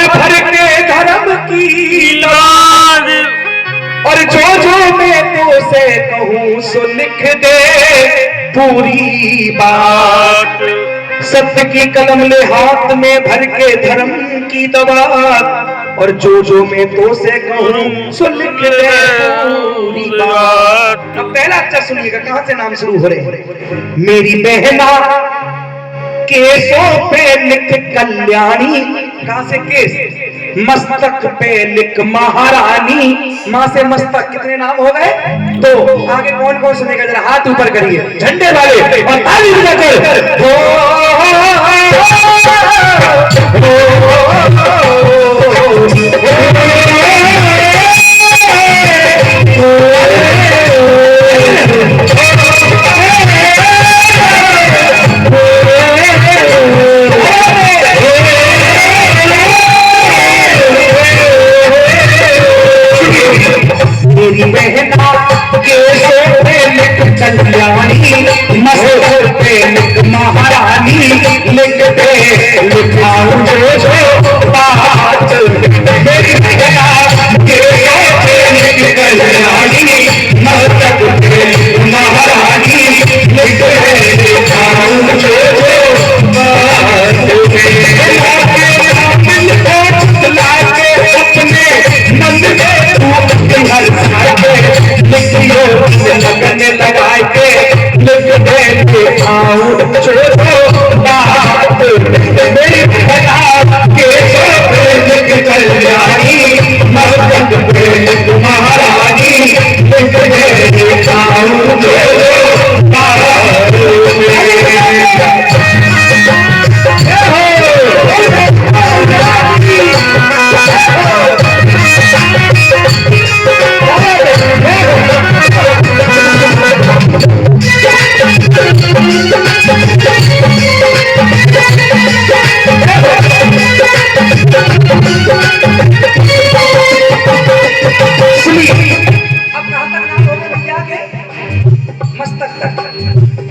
भर के धर्म की लाज, और जो मैं तो से कहूँ सो लिख दे पूरी बात। सत्य की कलम ले हाथ में भर के धर्म की दवात, और जो मैं तो से कहूँ सो लिख दे पूरी बात। अब पहला अक्षर सुनिएगा, कहां से नाम शुरू हो रहे। मेरी बहना केसों पे लिख कल्याणी, कहां से केस, मस्तक पे लिख महारानी, मां से मस्तक, कितने नाम हो गए? तो आगे कौन कौन सुनेगा, जरा हाथ ऊपर करिए झंडे वाले और ताली बजाकर। मेरी बहना केसों पे लिख कल्याणी, मस्तक पे लिख महारानी, लिख दे लिखाऊं जो बात। मेरी बहना केसों पे लिख कल्याणी, मस्तक पे लिख महारानी, लिख दे लिखाऊं जो बात। लगने लगाए के लिख दे बात। मेरी बहना केसों पे लिख कल्याणी, मस्तक पे लिख महारानी, लिख दे लिखाऊं जो बात।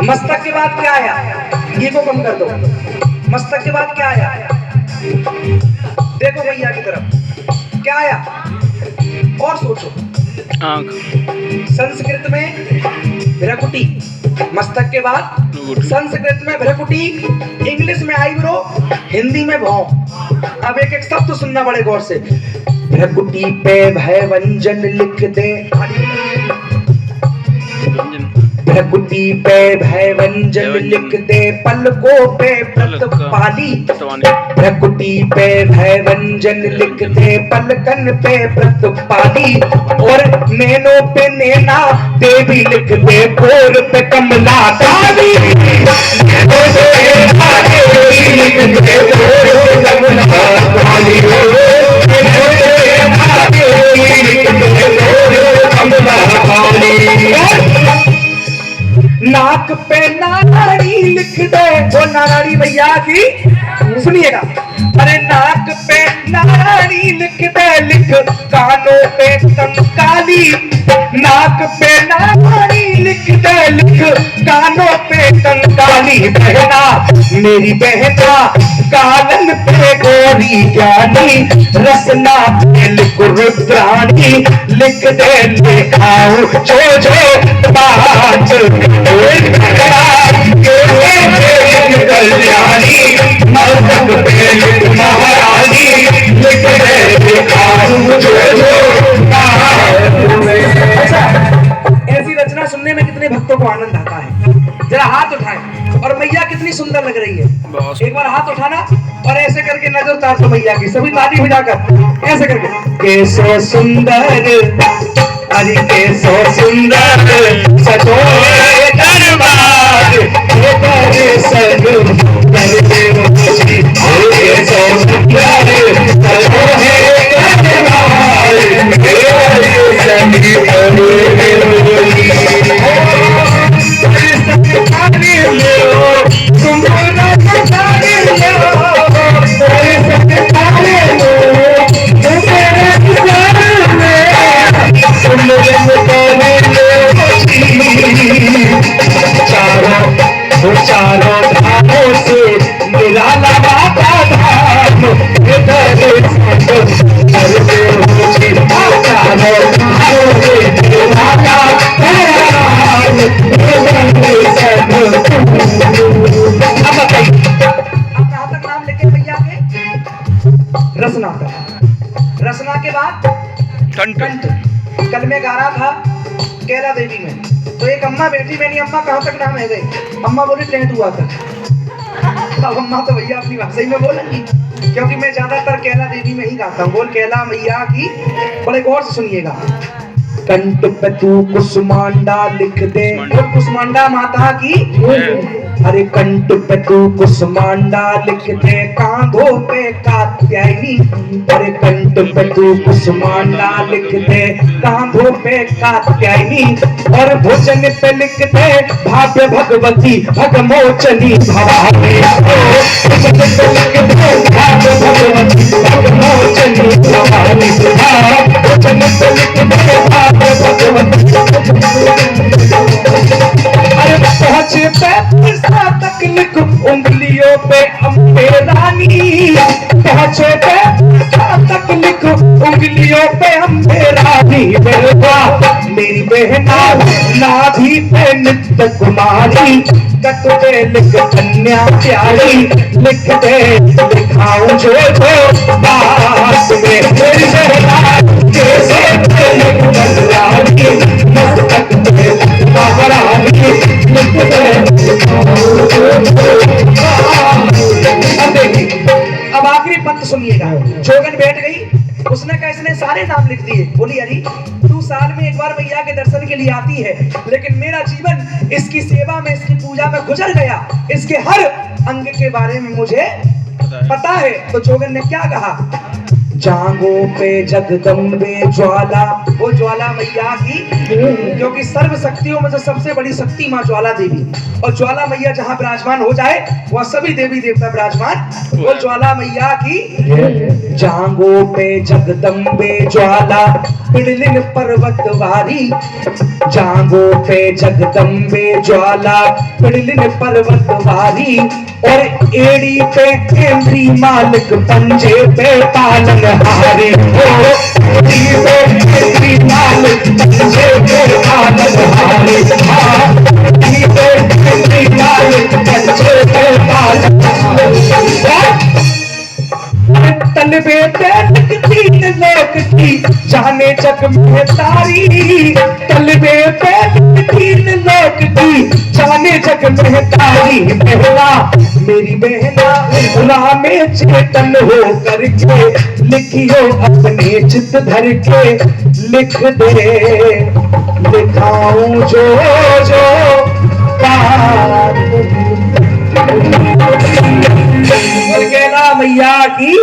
मस्तक के बाद क्या आया, ये को कम कर दो। मस्तक के बाद क्या आया, देखो भैया की तरफ क्या आया, और सोचो। आंख। संस्कृत में भ्रकुटी, मस्तक के बाद संस्कृत में भ्रकुटी, इंग्लिश में आईब्रो, हिंदी में भौं। अब एक एक शब्द सुनना बड़े गौर से। भ्रकुटी पे भय व्यंजन लिख दे, भ्रकुटी पे भय व्यंजन लिख दे, पलकों पे प्रतिपाली। भ्रकुटी पे भय व्यंजन लिख दे, पलकन पे प्रतिपाली, और नैनों पे नैना देवी लिख दे, भोर पे कमला काली। लिख दे भोर कमला काली, नाक पे नारायणी लिख दे, वो नारायणी भैया की सुनिएगा। अरे नाक पे नारायणी लिख दे, लिख कानों पे कंकाली। नाक पे नारायणी लिख दे, लिख कानों पे कंकाली। बहना मेरी बहना कालन पे गौरी ज्ञानी, रसना पे लिख रुद्राणी, लिख दे लिखाऊं जो बात। कल्याणी, मस्तक पे लिख महारानी, लिख दे लिखाऊं जो बात। ऐसी रचना सुनने में कितने भक्तों को आनंद आता है, जरा हाथ उठाएं। और मैया कितनी सुंदर लग रही है, एक बार हाथ उठाना और ऐसे करके नजर उतार दो मैया की, सभी ताली बजाकर ऐसे करके। कैसे सुंदर, अरे कैसे सुंदर सजोए दरबार, तेरे संग करते मुझे, कैसे सुंदर सजोए दरबार, तेरे संग चारों धामों से निराला बाबा धाम, रसना तक, रसना के बाद कंठ। कल मैं गा रहा था कैला देवी में, तो एक अम्मा बैठी, मैंने अम्मा कहाँ तक नाम है गए, अम्मा बोली टेंट हुआ तक। अब अम्मा तो भैया अपनी भाषा ही में बोलेंगी, क्योंकि मैं ज्यादातर कैला देवी में ही गाता हूँ। बोल कैला मैया की, बड़े गौर से सुनिएगा। कंठ पे तू कुसुमांडा लिख दे, और कुसुमांडा माता की, अरे कंठ पे तू कुसुमांडा लिख दे, कांधों पे कात्यायनी। अरे कंठ पे तू कुसुमांडा लिख दे, कांधों पे कात्यायनी। और भोजन पे लिख दे भाव्य भगवती भगमोचनी भवानी। भोजन पे लिख दे भाव्य भगवती भगमोचनी भवानी। भोजन पे लिख दे भाव्य भगवती। अरे पहुंचे पे तक लिख उंगलियों पे अम्बे रानी। पहुंचे पे तक लिख उंगलियों पे अम्बे रानी। मेरी बहना नाभि पे नित्य कुमारी। कट दे लिख कन्या प्यारी, लिख दे लिखाऊं जो बात में। मेरी बहना कैसे लिख बदलानी, मस्तक पे बाबरानी, लिख दे। अब आखिरी पंक्ति सुनिएगा। जोगन बैठ गई, उसने कहा इसने सारे नाम लिख दिए। बोली अरे तू साल में एक बार मैया के दर्शन के लिए आती है, लेकिन मेरा जीवन इसकी सेवा में, इसकी पूजा में गुजर गया। इसके हर अंग के बारे में मुझे पता है। तो जोगन ने क्या कहा, जांगों पे जगदम्बे ज्वाला, वो ज्वाला मैया की, क्योंकि सर्व शक्तियों में से सबसे बड़ी शक्ति माँ ज्वाला देवी। और ज्वाला मैया जहाँ विराजमान हो जाए वह सभी देवी देवता विराजमान। वो ज्वाला मैया की। जांगों पे जगदम्बे ज्वाला, पिड़लिन पर्वत वारी। जांगों पे जगदम्बे ज्वाला, पिड़लिन पर्वत वारी। और एड़ी पे केंद्री मालिक, पंजे पे पालन हारी। एड़ी पे केंद्री मालिक, पंजे पे पालन हारी। एड़ी पे केंद्री मालिक, पंजे पे पालन हारी। तलबे पे तीन लोक की, जाने जग में तारी। तलबे पे तीन लोक की, जाने जग में तारी। बहना मेरी बहना राह में चेतन हो करके, लिखियो अपने चित धर के। लिख दे लिखाऊं जो जो बात। कैला मैया की।